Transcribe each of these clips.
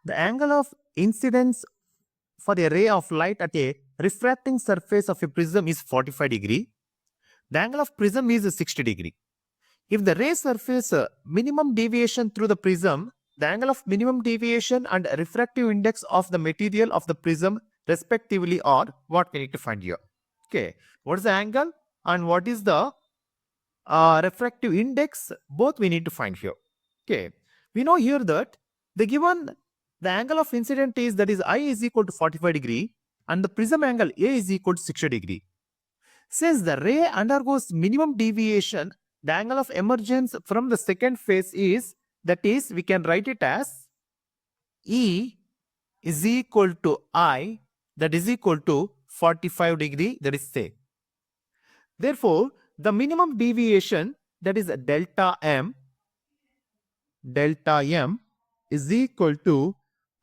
The angle of incidence for a ray of light at a refracting surface of a prism is 45 degree. The angle of prism is 60 degree. If the ray surface minimum deviation through the prism, the angle of minimum deviation and refractive index of the material of the prism respectively are what we need to find here. Okay, what is the angle and what is the refractive index? Both we need to find here. Okay, we know here that the angle of incident is, that is, I is equal to 45 degree and the prism angle A is equal to 60 degree. Since the ray undergoes minimum deviation, the angle of emergence from the second phase is, that is, we can write it as E is equal to I, that is equal to 45 degree, that is say. Therefore, the minimum deviation, that is delta m is equal to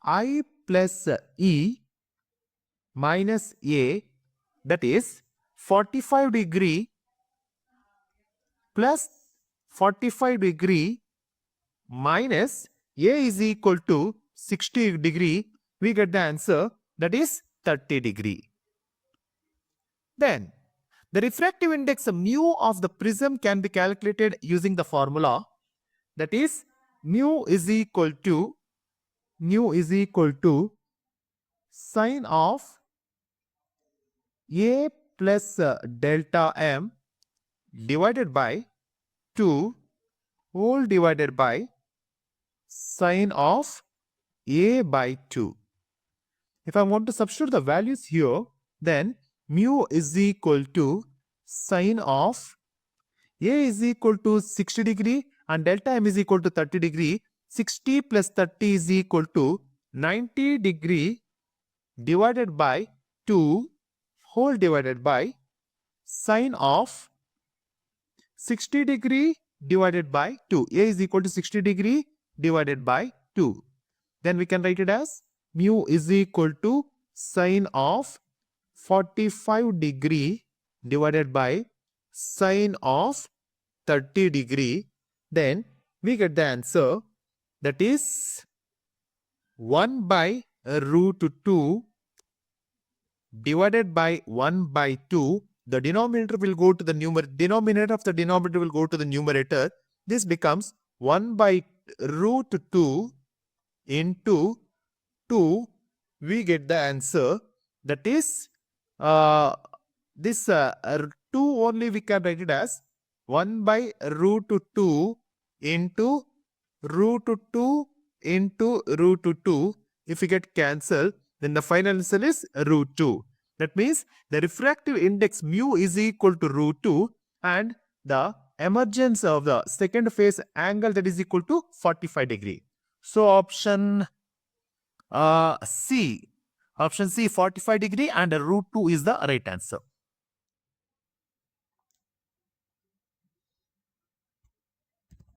I plus E minus A, that is 45 degree plus 45 degree minus A is equal to 60 degree. We get the answer, that is 30 degree. Then the refractive index mu of the prism can be calculated using the formula, that is mu is equal to sine of A plus delta m divided by 2 whole divided by sine of A by 2. If I want to substitute the values here, then mu is equal to sine of A is equal to 60 degree and delta m is equal to 30 degree. 60 plus 30 is equal to 90 degree divided by 2 whole divided by sine of 60 degree divided by 2. A is equal to 60 degree divided by 2. Then we can write it as mu is equal to sine of 45 degree divided by sine of 30 degree. Then we get the answer, that is 1 by root 2 divided by 1 by 2. The denominator will go to the numerator. Denominator of the denominator will go to the numerator. This becomes 1 by root 2 into 2. We get the answer, that is this 2 only we can write it as 1 by root 2 into root 2 into root 2. If we get cancelled, then the final answer is root 2. That means the refractive index mu is equal to root 2 and the emergence of the second phase angle, that is equal to 45 degree. So option C 45 degree and root 2 is the right answer.